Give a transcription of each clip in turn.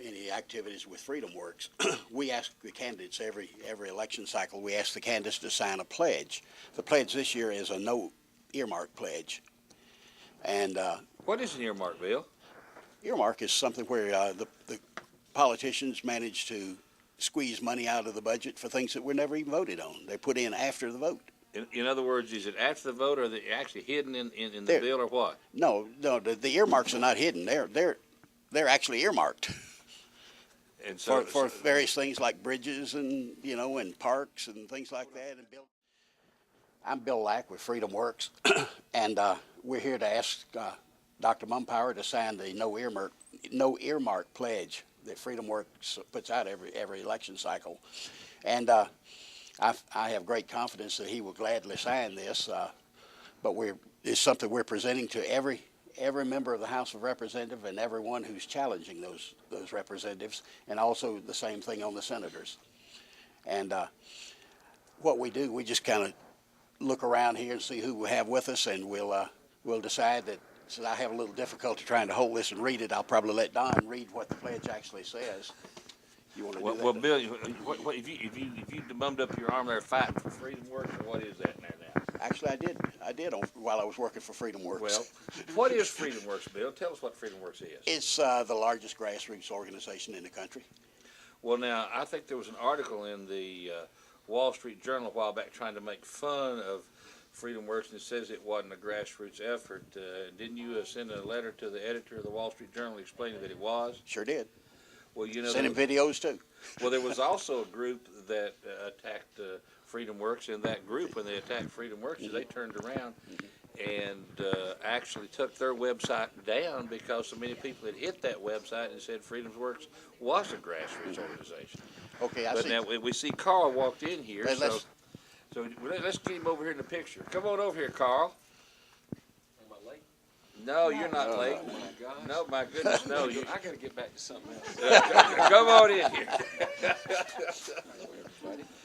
any activities with FreedomWorks, we ask the candidates every election cycle, we ask the candidates to sign a pledge. The pledge this year is a no earmark pledge. And what is an earmark, Bill? Earmark is something where the politicians manage to squeeze money out of the budget for things that were never even voted on. They put in after the vote. In other words, is it after the vote, or are they actually hidden in the bill, or what? No, the earmarks are not hidden. They're actually earmarked. And so, for various things like bridges and, you know, and parks and things like that. And I'm Bill Lack with FreedomWorks, and we're here to ask Dr. Mumpower to sign the no earmark pledge that FreedomWorks puts out every election cycle. And I have great confidence that he will gladly sign this, but it's something we're presenting to every member of the House of Representatives and everyone who's challenging those representatives, and also the same thing on the senators. And what we do, we just kind of look around here and see who we have with us, and we'll decide that. Since I have a little difficulty trying to hold this and read it, I'll probably let Don read what the pledge actually says. You want to do that? Well, Bill, if you bummed up your arm there fighting for FreedomWorks, or what is that now? Actually, I did while I was working for FreedomWorks. Well, what is FreedomWorks, Bill? Tell us what FreedomWorks is. It's the largest grassroots organization in the country. Well, now, I think there was an article in the Wall Street Journal a while back trying to make fun of FreedomWorks, and it says it wasn't a grassroots effort. Didn't you send a letter to the editor of the Wall Street Journal explaining that it was? Sure did. Well, you know, sent him videos too. Well, there was also a group that attacked FreedomWorks. In that group, when they attacked FreedomWorks, they turned around and actually took their website down because so many people had hit that website and said FreedomWorks was a grassroots organization. Okay, I but see. Now we see Carl walked in here, so let's get him over here in the picture. Come on over here, Carl. Am I late? No, you're not late. Oh my gosh. No, my goodness, no. I got to get back to something else. Come on in here.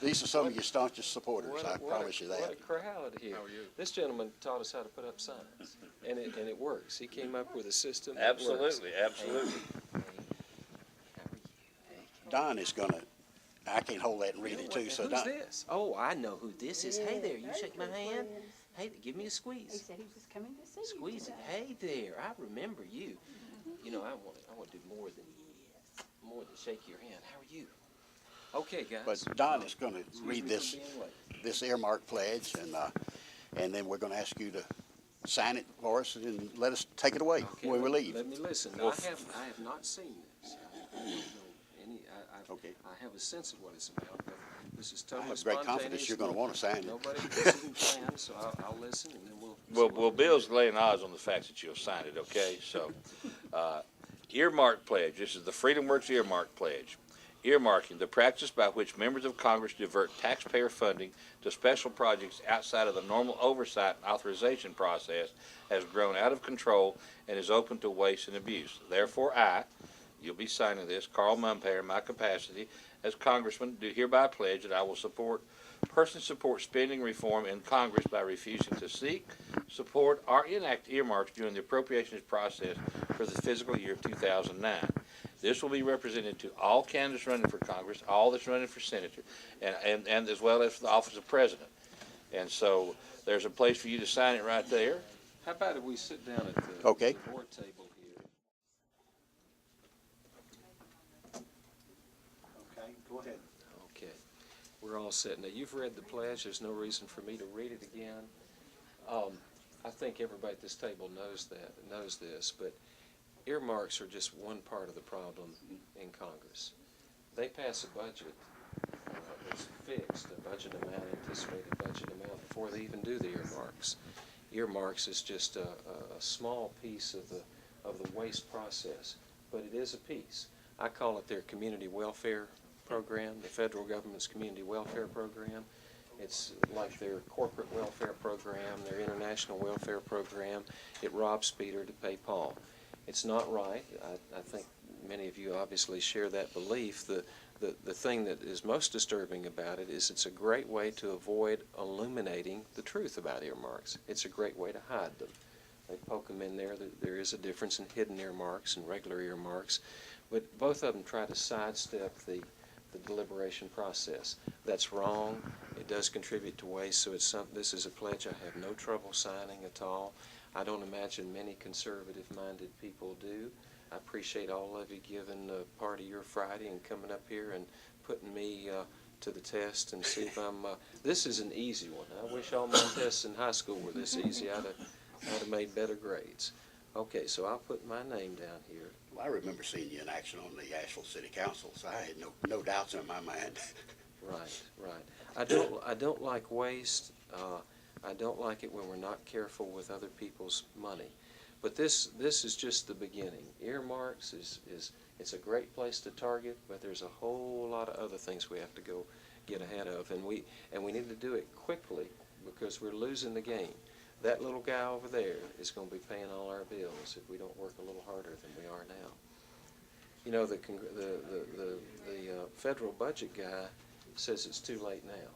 These are some of your staunchest supporters, I promise you that. What a crowd here. How are you? This gentleman taught us how to put up signs, and it works. He came up with a system that Absolutely, works. absolutely. Hey, how are you? Hey, Don is going to, I can't hold that and read it too, so who's Don. this? Oh, I know who this is. Hey there, you shake my hand. Hey, give me a He squeeze. said he was just coming to see you Squeeze it. today. Hey there, I remember you. You know, I want to do more than shake your hand. How are you? Okay, guys. But Don is going to Excuse read me for this being late. this earmark pledge, and then we're going to ask you to sign it for us and let us take it away Okay, when we leave. Let me listen. Well, I have not seen this. I don't know any. Okay. I have a sense of what it's about, but this is totally I have great confidence spontaneous. you're going to want to sign it. Nobody this isn't planned, so I'll listen, and then Well, Bill's laying odds on the fact that you'll sign it, okay? So, earmark pledge. This is the FreedomWorks earmark pledge. Earmarking, the practice by which members of Congress divert taxpayer funding to special projects outside of the normal oversight and authorization process, has grown out of control and is open to waste and abuse. Therefore, you'll be signing this, Carl Mumpower, in my capacity as Congressman, do hereby pledge that I will personally support spending reform in Congress by refusing to seek, support, or enact earmarks during the appropriations process for the fiscal year 2009. This will be represented to all candidates running for Congress, all that's running for senator, and as well as for the office of president. And so there's a place for you to sign it right there. How about if we sit down at the board table here? Okay, go ahead. Okay. We're all set. Now, you've read the pledge. There's no reason for me to read it again. I think everybody at this table knows this, but earmarks are just one part of the problem in Congress. They pass a budget that's fixed, a budget amount, anticipated budget amount, before they even do the earmarks. Earmarks is just a small piece of the waste process, but it is a piece. I call it their community welfare program, the federal government's community welfare program. It's like their corporate welfare program, their international welfare program. It robs Peter to pay Paul. It's not right. I think many of you obviously share that belief. The thing that is most disturbing about it is it's a great way to avoid illuminating the truth about earmarks. It's a great way to hide them. They poke them in there. There is a difference in hidden earmarks and regular earmarks. but both of them try to sidestep the deliberation process. That's wrong. It does contribute to waste, so this is a pledge I have no trouble signing at all. I don't imagine many conservative-minded people do. I appreciate all of you giving part of your Friday and coming up here and putting me to the test and see if I'm, this is an easy one. I wish all my tests in high school were this easy. I'd have made better grades. Okay, so I'll put my name down here. Well, I remember seeing you in action on the Asheville City Council, so I had no doubts in my mind. Right, right. I don't like waste. I don't like it when we're not careful with other people's money. But this is just the beginning. Earmarks it's a great place to target, but there's a whole lot of other things we have to go get ahead of, and we need to do it quickly because we're losing the game. That little guy over there is going to be paying all our bills if we don't work a little harder than we are now. You know, the federal budget guy says it's too late now.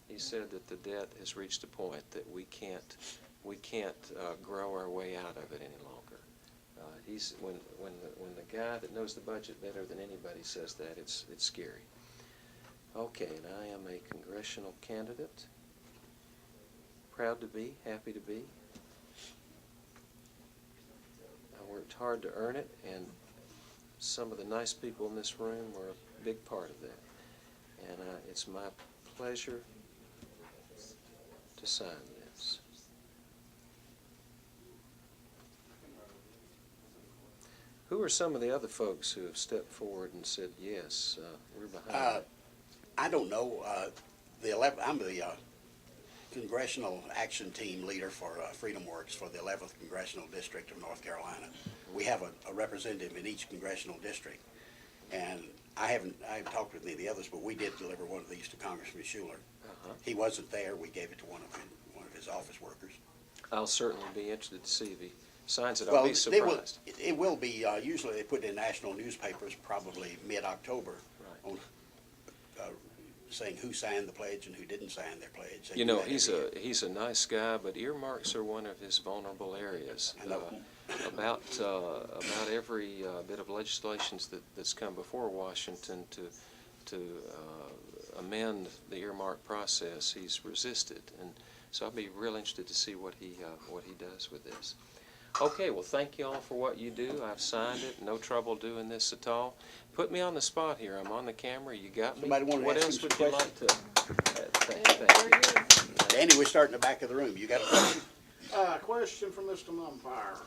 He said that the debt has reached a point that we can't grow our way out of it any longer. When the guy that knows the budget better than anybody says that, it's scary. Okay, and I am a congressional candidate. Proud to be, happy to be. I worked hard to earn it, and some of the nice people in this room were a big part of that. And it's my pleasure to sign this. Who are some of the other folks who have stepped forward and said, yes, we're behind it? I don't know. I'm the Congressional Action Team leader for FreedomWorks for the 11th Congressional District of North Carolina. We have a representative in each congressional district, and I haven't talked with any of the others, but we did deliver one of these to Congressman Schuler. He wasn't there. We gave it to one of his office workers. I'll certainly be interested to see if he signs it. Well, I'll be surprised. it will be, usually they put it in national newspapers probably mid-October. Right. On saying who signed the pledge and who didn't sign their pledge. You know, he's a nice guy, but earmarks are one of his vulnerable areas. I know. About every bit of legislation that's come before Washington to amend the earmark process, he's resisted, and so I'll be real interested to see what he does with this. Okay, well, thank you all for what you do. I've signed it. No trouble doing this at all. Put me on the spot here. I'm on the camera. You got me. Somebody want to What ask else him would some you like to? Thank you. Andy, we start in the back of the room. You got a question? Question for Mr. Mumpower.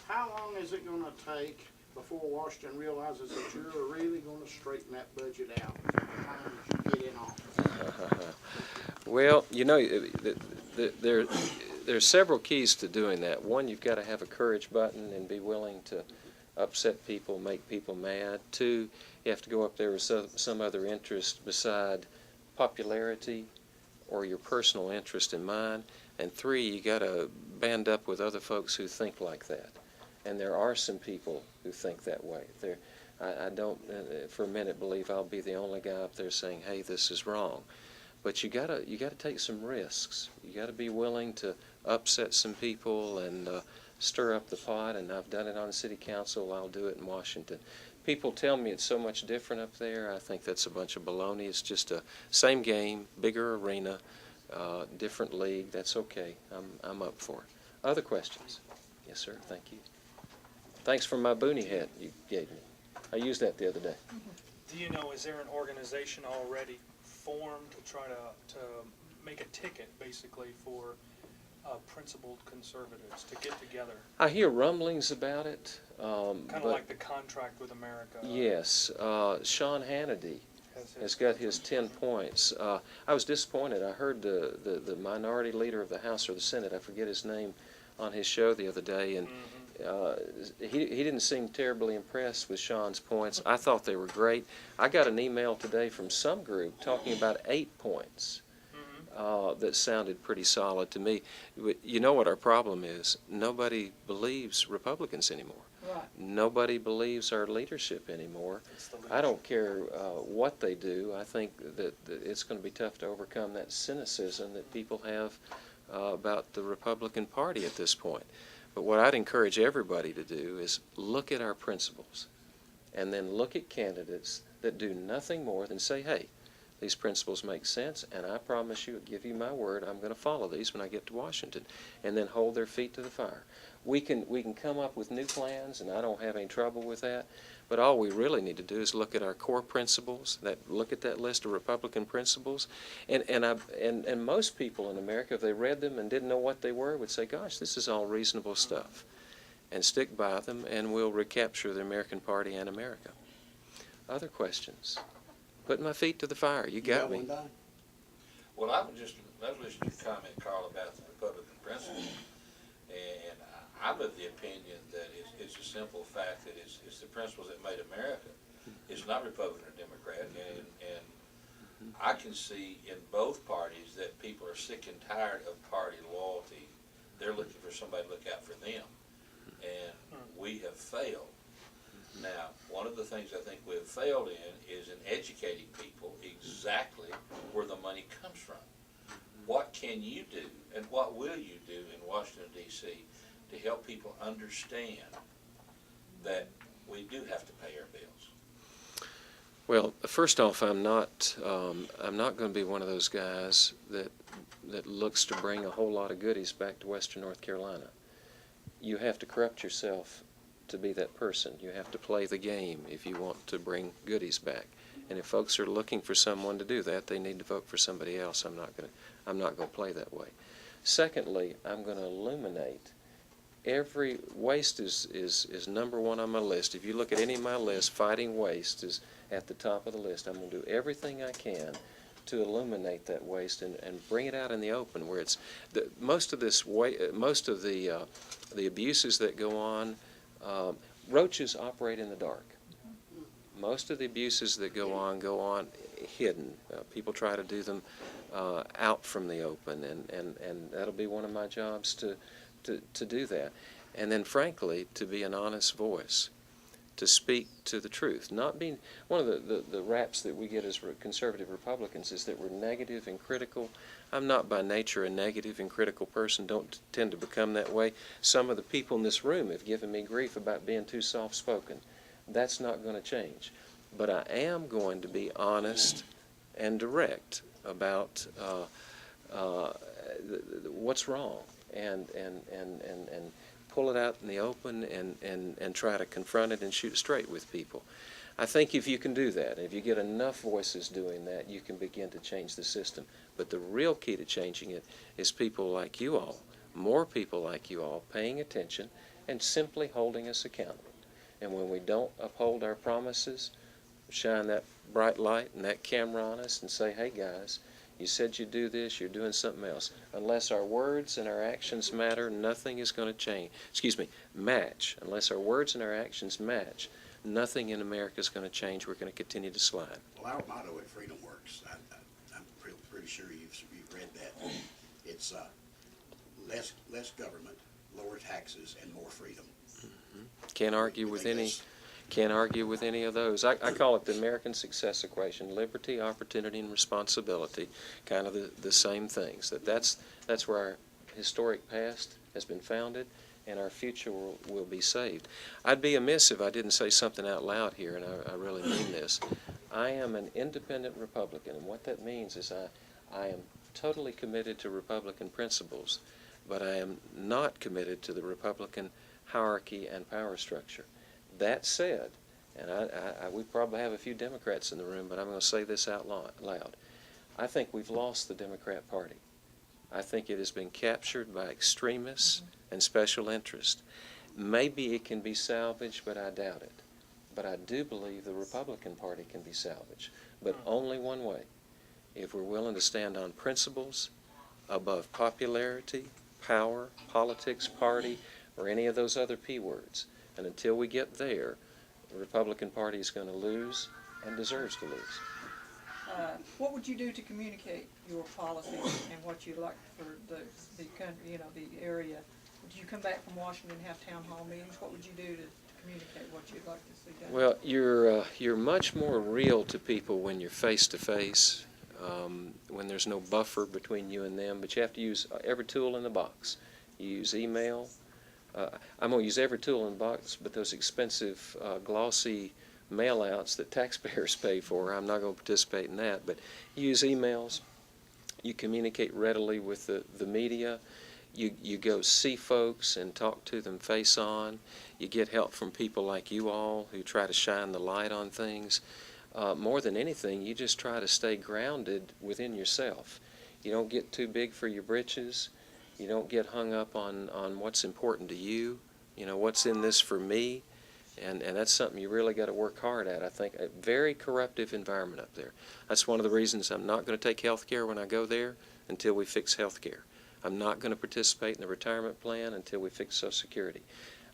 How long is it going to take before Washington realizes that you're really going to straighten that budget out by the time that you get in office? Well, you know, there's several keys to doing that. One, you've got to have a courage button and be willing to upset people, make people mad. Two, you have to go up there with some other interest beside popularity or your personal interest in mind. And three, you got to band up with other folks who think like that. And there are some people who think that way. I don't for a minute believe I'll be the only guy up there saying, hey, this is wrong. But you gotta take some risks. You gotta be willing to upset some people and stir up the pot. And I've done it on the city council. I'll do it in Washington. People tell me it's so much different up there. I think that's a bunch of baloney. It's just a same game, bigger arena, different league. That's okay. I'm up for it. Other questions? Yes, sir. Thank you. Thanks for my boonie hat you gave me. I used that the other day. Do you know, is there an organization already formed to try to make a ticket, basically, for principled conservatives to get together? I hear rumblings about it. Kind of like the Contract with America. Yes. Sean Hannity has got his 10 points. I was disappointed. I heard the minority leader of the House or the Senate, I forget his name, on his show the other day, and he didn't seem terribly impressed with Sean's points. I thought they were great. I got an email today from some group talking about 8 points that sounded pretty solid to me. You know what our problem is? Nobody believes Republicans anymore. Right. Nobody believes our leadership anymore. I don't care what they do. I think that it's going to be tough to overcome that cynicism that people have about the Republican Party at this point. But what I'd encourage everybody to do is look at our principles. and then look at candidates that do nothing more than say, hey, these principles make sense, and I promise you, give you my word, I'm going to follow these when I get to Washington, and then hold their feet to the fire. We can come up with new plans, and I don't have any trouble with that, but all we really need to do is look at our core principles, look at that list of Republican principles, and most people in America, if they read them and didn't know what they were, would say, gosh, this is all reasonable stuff, and stick by them, and we'll recapture the American Party and America. Other questions? Putting my feet to the fire. You got me. one, Don? Well, I was listening to your comment, Carl, about the Republican principle, and I'm of the opinion that it's a simple fact that it's the principles that made America. It's not Republican or Democrat, and I can see in both parties that people are sick and tired of party loyalty. They're looking for somebody to look out for them, and we have failed. Now, one of the things I think we have failed in is in educating people exactly where the money comes from. What can you do, and what will you do in Washington, D.C. to help people understand that we do have to pay our bills? Well, first off, I'm not going to be one of those guys that looks to bring a whole lot of goodies back to Western North Carolina. You have to corrupt yourself to be that person. You have to play the game if you want to bring goodies back. And if folks are looking for someone to do that, they need to vote for somebody else. I'm not going to play that way. Secondly, I'm going to illuminate every waste is number one on my list. If you look at any of my lists, fighting waste is at the top of the list. I'm going to do everything I can to illuminate that waste and bring it out in the open, where it's most of the abuses that go on. Roaches operate in the dark. Most of the abuses that go on hidden. People try to do them out from the open, and that'll be one of my jobs to do that. And then, frankly, to be an honest voice, to speak to the truth. Not being one of the raps that we get as conservative Republicans is that we're negative and critical. I'm not by nature a negative and critical person, don't tend to become that way. Some of the people in this room have given me grief about being too soft-spoken. That's not going to change. But I am going to be honest and direct about what's wrong and pull it out in the open and try to confront it and shoot straight with people. I think if you can do that, if you get enough voices doing that, you can begin to change the system. But the real key to changing it is people like you all, more people like you all, paying attention and simply holding us accountable. And when we don't uphold our promises, shine that bright light and that camera on us and say, hey guys, you said you'd do this, you're doing something else. Unless our words and our actions matter, nothing is going to match. Unless our words and our actions match, nothing in America is going to change. We're going to continue to slide. Well, our motto at FreedomWorks, I'm pretty sure you've read that. It's less government, lower taxes, and more freedom. Can't argue with any of those. I call it the American success equation: liberty, opportunity, and responsibility. Kind of the same things. That's where our historic past has been founded, and our future will be saved. I'd be amiss if I didn't say something out loud here, and I really mean this. I am an independent Republican, and what that means is I am totally committed to Republican principles, but I am not committed to the Republican hierarchy and power structure. That said, and we probably have a few Democrats in the room, but I'm going to say this out loud. I think we've lost the Democrat Party. I think it has been captured by extremists and special interests. Maybe it can be salvaged, but I doubt it. But I do believe the Republican Party can be salvaged, but only one way: if we're willing to stand on principles above popularity, power, politics, party, or any of those other P words. And until we get there, the Republican Party is going to lose and deserves to lose. What would you do to communicate your policies and what you'd like for the country, the area? Would you come back from Washington and have town hall meetings? What would you do to communicate what you'd like to see done? Well, you're much more real to people when you're face to face, when there's no buffer between you and them. But you have to use every tool in the box. You use email. I'm going to use every tool in the box, but those expensive, glossy mail-outs that taxpayers pay for. I'm not going to participate in that, but use emails. You communicate readily with the media. You go see folks and talk to them face on. You get help from people like you all who try to shine the light on things. More than anything, you just try to stay grounded within yourself. You don't get too big for your britches. You don't get hung up on what's important to you. You know, what's in this for me? And that's something you really got to work hard at. I think a very corruptive environment up there. That's one of the reasons I'm not going to take health care when I go there until we fix health care. I'm not going to participate in the retirement plan until we fix Social Security.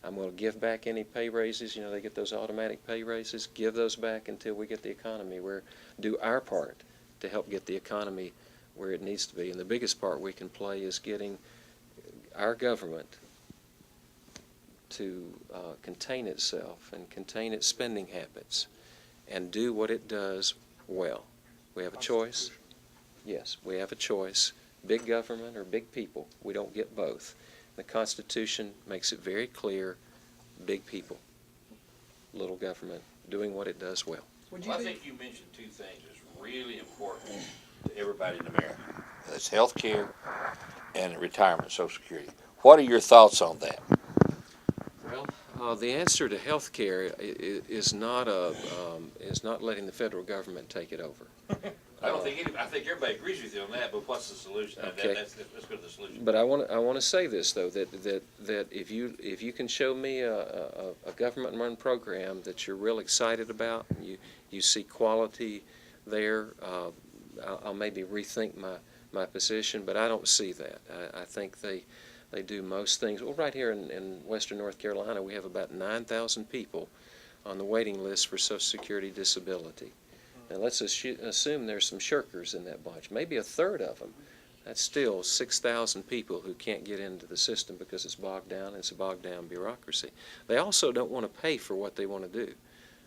I'm going to give back any pay raises. You know, they get those automatic pay raises. Give those back until we get the economy do our part to help get the economy where it needs to be. And the biggest part we can play is getting our government to contain itself and contain its spending habits and do what it does well. We have a choice. Yes, we have a choice. Big government or big people. We don't get both. The Constitution makes it very clear, big people, little government, doing what it does well. Well, I think you mentioned two things that's really important to everybody in America. That's health care and retirement, Social Security. What are your thoughts on that? Well, the answer to health care is not letting the federal government take it over. I think everybody agrees with you on that, but what's the solution? Okay. Let's go to the solution. But I want to say this though, that if you can show me a government-run program that you're real excited about, and you see quality there, I'll maybe rethink my position. But I don't see that. I think they do most things. Well, right here in Western North Carolina, we have about 9,000 people on the waiting list for Social Security disability. Now let's assume there's some shirkers in that bunch, maybe a third of them. That's still 6,000 people who can't get into the system because it's bogged down. It's a bogged down bureaucracy. They also don't want to pay for what they want to do.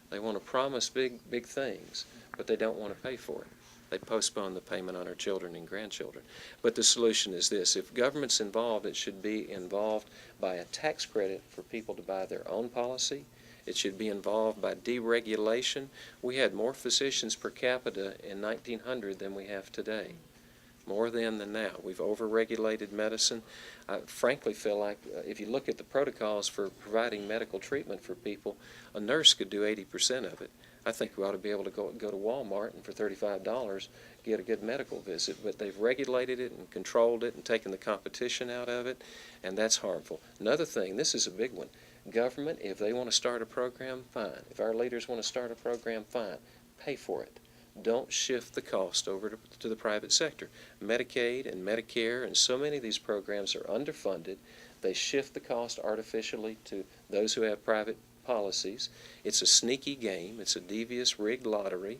They want to promise big things, but they don't want to pay for it. They postpone the payment on our children and grandchildren. But the solution is this. If government's involved, it should be involved by a tax credit for people to buy their own policy. It should be involved by deregulation. We had more physicians per capita in 1900 than we have today. More than now. We've overregulated medicine. I frankly feel like if you look at the protocols for providing medical treatment for people, a nurse could do 80% of it. I think we ought to be able to go to Walmart and for $35 get a good medical visit, but they've regulated it and controlled it and taken the competition out of it, and that's harmful. Another thing, this is a big one. Government, if they want to start a program, fine. If our leaders want to start a program, fine. Pay for it. Don't shift the cost over to the private sector. Medicaid and Medicare and so many of these programs are underfunded. They shift the cost artificially to those who have private policies. It's a sneaky game. It's a devious, rigged lottery,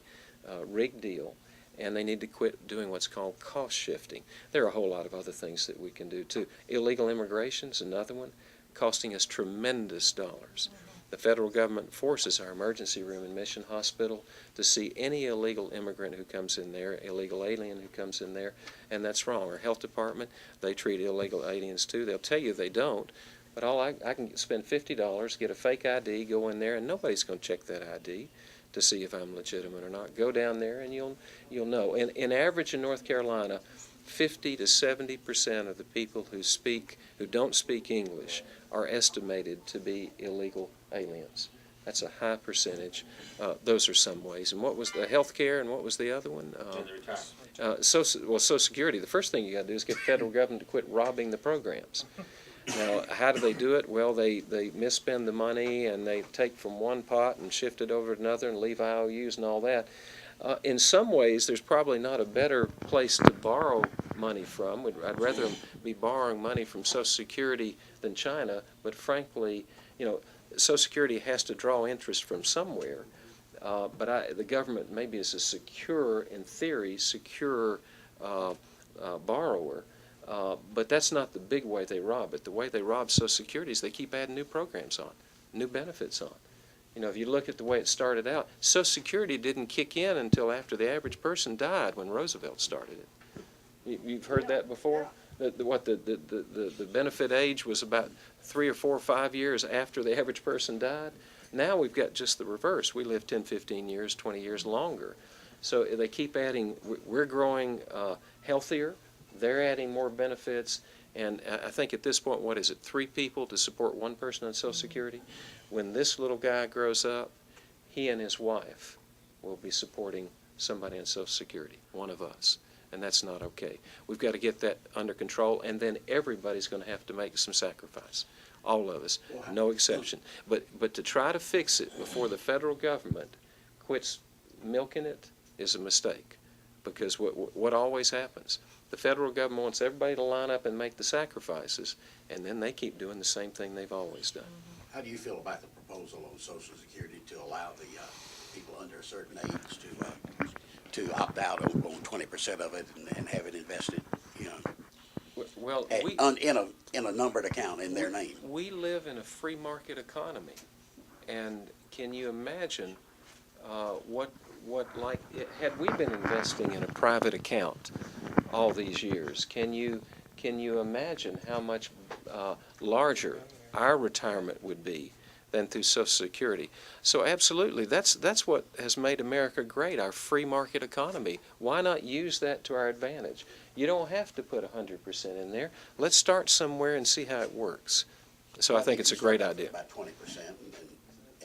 rigged deal, and they need to quit doing what's called cost shifting. There are a whole lot of other things that we can do too. Illegal immigration is another one, costing us tremendous dollars. The federal government forces our emergency room and Mission Hospital to see any illegal immigrant who comes in there, illegal alien who comes in there, and that's wrong. Our health department, they treat illegal aliens too. They'll tell you they don't, but I can spend $50, get a fake ID, go in there, and nobody's going to check that ID to see if I'm legitimate or not. Go down there and you'll know. In average in North Carolina, 50 to 70% of the people who don't speak English are estimated to be illegal aliens. That's a high percentage. Those are some ways. And what was the health care and what was the other one? Social Security. The first thing you got to do is get the federal government to quit robbing the programs. Now, how do they do it? Well, they misspend the money and they take from one pot and shift it over to another and leave IOUs and all that. In some ways, there's probably not a better place to borrow money from. I'd rather be borrowing money from Social Security than China, but frankly, Social Security has to draw interest from somewhere. But the government maybe is a secure, in theory, borrower. But that's not the big way they rob it. The way they rob Social Security is they keep adding new programs on, new benefits on. If you look at the way it started out, Social Security didn't kick in until after the average person died when Roosevelt started it. You've heard that before? The benefit age was about 3 or 4 or 5 years after the average person died. Now we've got just the reverse. We live 10, 15 years, 20 years longer. So they keep adding, we're growing healthier, they're adding more benefits, and I think at this point, what is it, 3 people to support 1 person on Social Security? When this little guy grows up, he and his wife will be supporting somebody on Social Security, one of us, and that's not okay. We've got to get that under control, and then everybody's going to have to make some sacrifice, all of us, no exception. But to try to fix it before the federal government quits milking it is a mistake, because what always happens, the federal government wants everybody to line up and make the sacrifices, and then they keep doing the same thing they've always done. How do you feel about the proposal on Social Security to allow the people under a certain age to opt out on 20% of it and have it invested, you know, Well, in a numbered account in their name? We live in a free market economy, and can you imagine had we been investing in a private account all these years, can you imagine how much larger our retirement would be than through Social Security? So absolutely, that's what has made America great, our free market economy. Why not use that to our advantage? You don't have to put 100% in there. Let's start somewhere and see how it works. So I think it's a great idea. About 20%, and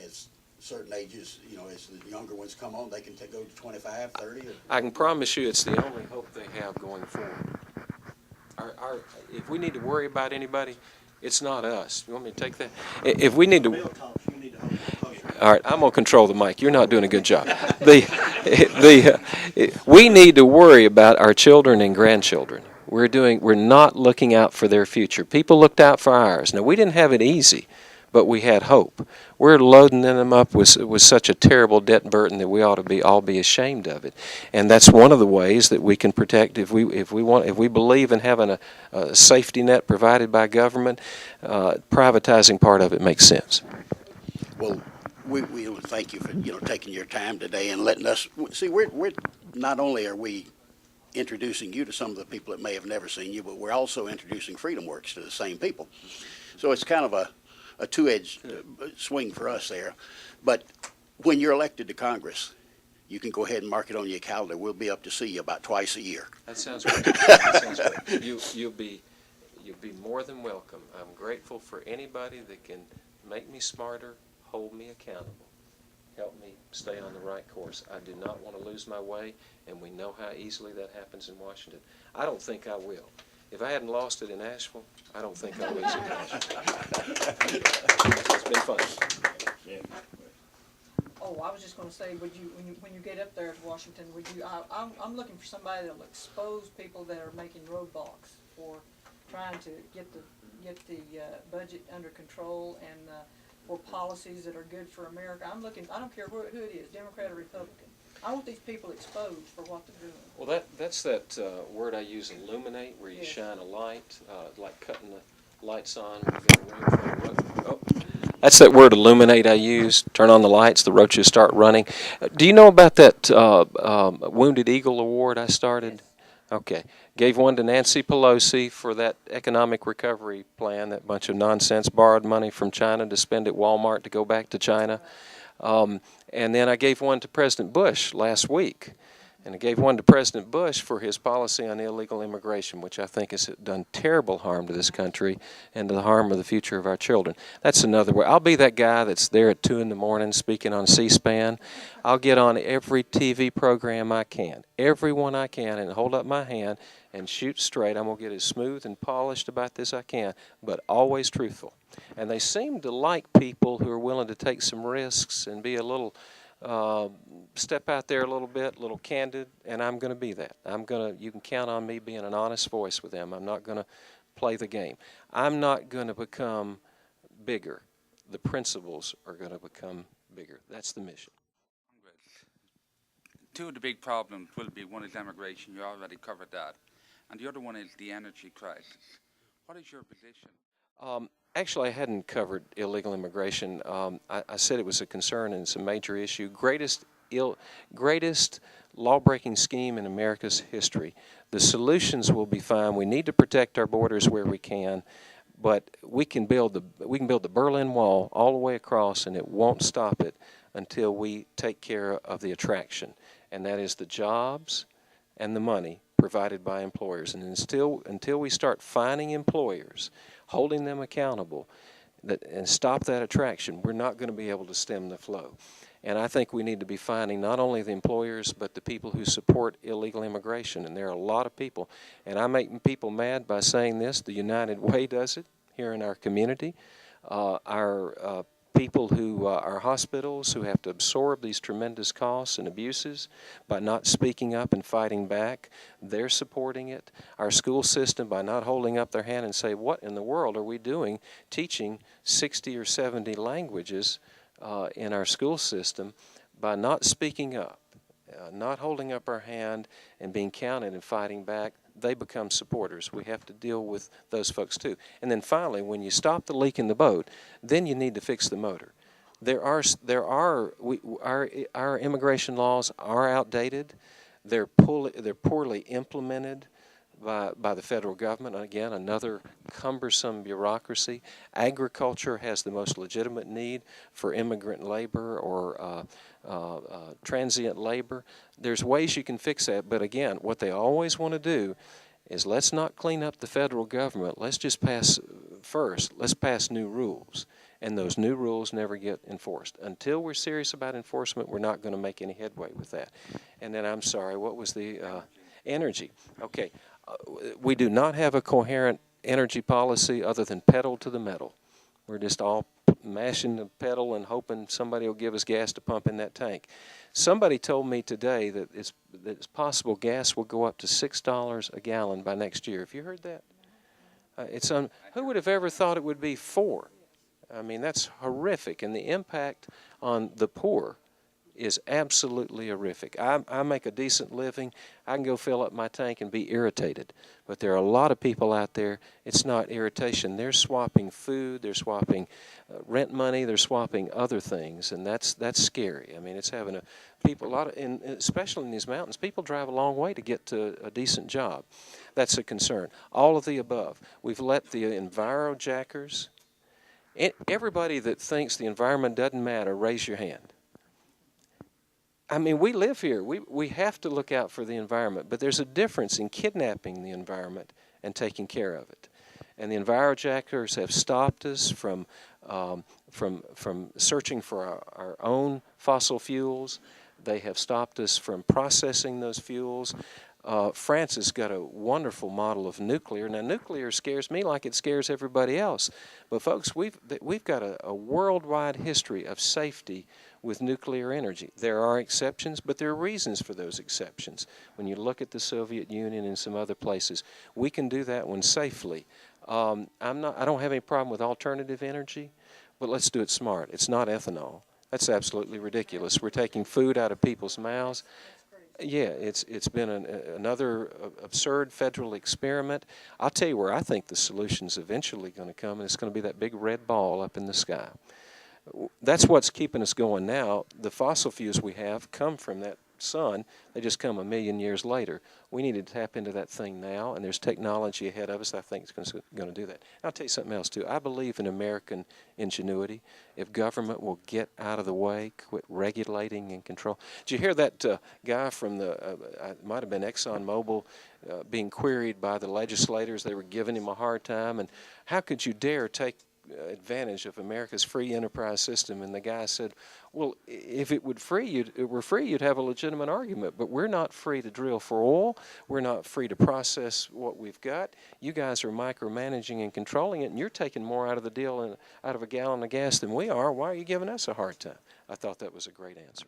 as certain ages, you know, as the younger ones come on, they can go to 25, 30. I can promise you it's the only hope they have going forward. If we need to worry about anybody, it's not us. You want me to take that? If we need to... All right, I'm going to control the mic. You're not doing a good job. We need to worry about our children and grandchildren. We're not looking out for their future. People looked out for ours. Now, we didn't have it easy, but we had hope. We're loading them up with such a terrible debt burden that we ought to all be ashamed of it. And that's one of the ways that we can protect. If we believe in having a safety net provided by government, privatizing part of it makes sense. Well, we thank you for taking your time today and letting us see. We're not only are we introducing you to some of the people that may have never seen you, but we're also introducing FreedomWorks to the same people. So it's kind of a two-edged swing for us there. But when you're elected to Congress, you can go ahead and mark it on your calendar. We'll be up to see you about twice a year. That sounds great. That sounds great. You'll be more than welcome. I'm grateful for anybody that can make me smarter, hold me accountable, help me stay on the right course. I do not want to lose my way, and we know how easily that happens in Washington. I don't think I will. If I hadn't lost it in Asheville, I don't think I'll lose it in Asheville. It's been fun. Yeah. Oh, I was just going to say, when you get up there to Washington, I'm looking for somebody that'll expose people that are making roadblocks for trying to get the budget under control and for policies that are good for America. I don't care who it is, Democrat or Republican. I want these people exposed for what they're doing. Well, that's that word I use, illuminate, where you shine a light, like cutting the lights on. That's that word illuminate I use. Turn on the lights, the roaches start running. Do you know about that Wounded Eagle Award I started? Okay. Gave one to Nancy Pelosi for that economic recovery plan, that bunch of nonsense, borrowed money from China to spend at Walmart to go back to China. And then I gave one to President Bush last week. And I gave one to President Bush for his policy on illegal immigration, which I think has done terrible harm to this country and to the harm of the future of our children. That's another way. I'll be that guy that's there at 2 in the morning speaking on C-SPAN. I'll get on every TV program I can, every one I can, and hold up my hand and shoot straight. I'm going to get as smooth and polished about this I can, but always truthful. And they seem to like people who are willing to take some risks and be a little... step out there a little bit, a little candid, and I'm going to be that. You can count on me being an honest voice with them. I'm not going to play the game. I'm not going to become bigger. The principles are going to become bigger. That's the mission. Two of the big problems will be, one is immigration, you already covered that, and the other one is the energy crisis. What is your position? Actually, I hadn't covered illegal immigration. I said it was a concern and it's a major issue. Greatest law-breaking scheme in America's history. The solutions will be fine. We need to protect our borders where we can, But we can build the Berlin Wall all the way across, and it won't stop it until we take care of the attraction, and that is the jobs and the money provided by employers. And until we start finding employers, holding them accountable, and stop that attraction, we're not going to be able to stem the flow. And I think we need to be finding not only the employers, but the people who support illegal immigration. And there are a lot of people. And I make people mad by saying this. The United Way does it here in our community. Our people who are hospitals who have to absorb these tremendous costs and abuses by not speaking up and fighting back, they're supporting it. Our school system, by not holding up their hand and say, what in the world are we doing teaching 60 or 70 languages in our school system, by not speaking up, not holding up our hand and being counted and fighting back, they become supporters. We have to deal with those folks too. And then finally, when you stop the leak in the boat, then you need to fix the motor. Our immigration laws are outdated. They're poorly implemented by the federal government. Again, another cumbersome bureaucracy. Agriculture has the most legitimate need for immigrant labor or transient labor. There's ways you can fix that, but again, what they always want to do is let's not clean up the federal government. Let's just pass new rules. And those new rules never get enforced. Until we're serious about enforcement, we're not going to make any headway with that. And then, I'm sorry, what was the energy? Okay. We do not have a coherent energy policy other than pedal to the metal. We're just all mashing the pedal and hoping somebody will give us gas to pump in that tank. Somebody told me today that it's possible gas will go up to $6 a gallon by next year. Have you heard that? Who would have ever thought it would be $4? I mean, that's horrific, and the impact on the poor is absolutely horrific. I make a decent living. I can go fill up my tank and be irritated. But there are a lot of people out there, it's not irritation. They're swapping food, they're swapping rent money, they're swapping other things, and that's scary. I mean, it's having especially in these mountains, people drive a long way to get to a decent job. That's a concern. All of the above. We've let the enviro-jackers, everybody that thinks the environment doesn't matter, raise your hand. I mean, we live here. We have to look out for the environment, but there's a difference in kidnapping the environment and taking care of it. And the envirojackers have stopped us from searching for our own fossil fuels. They have stopped us from processing those fuels. France has got a wonderful model of nuclear. Now, nuclear scares me like it scares everybody else. But, folks, we've got a worldwide history of safety with nuclear energy. There are exceptions, but there are reasons for those exceptions. When you look at the Soviet Union and some other places, we can do that one safely. I don't have any problem with alternative energy, but let's do it smart. It's not ethanol. That's absolutely ridiculous. We're taking food out of people's mouths. Yeah, it's been another absurd federal experiment. I'll tell you where I think the solution's eventually going to come, and it's going to be that big red ball up in the sky. That's what's keeping us going now. The fossil fuels we have come from that sun. They just come a million years later. We need to tap into that thing now, and there's technology ahead of us I think is going to do that. And I'll tell you something else, too. I believe in American ingenuity. If government will get out of the way, quit regulating and control. Did you hear that guy from it might have been ExxonMobil, being queried by the legislators? They were giving him a hard time. And how could you dare take advantage of America's free enterprise system? And the guy said, well, if it were free, you'd have a legitimate argument, but we're not free to drill for oil. We're not free to process what we've got. You guys are micromanaging and controlling it, and you're taking more out of the deal and out of a gallon of gas than we are. Why are you giving us a hard time? I thought that was a great answer.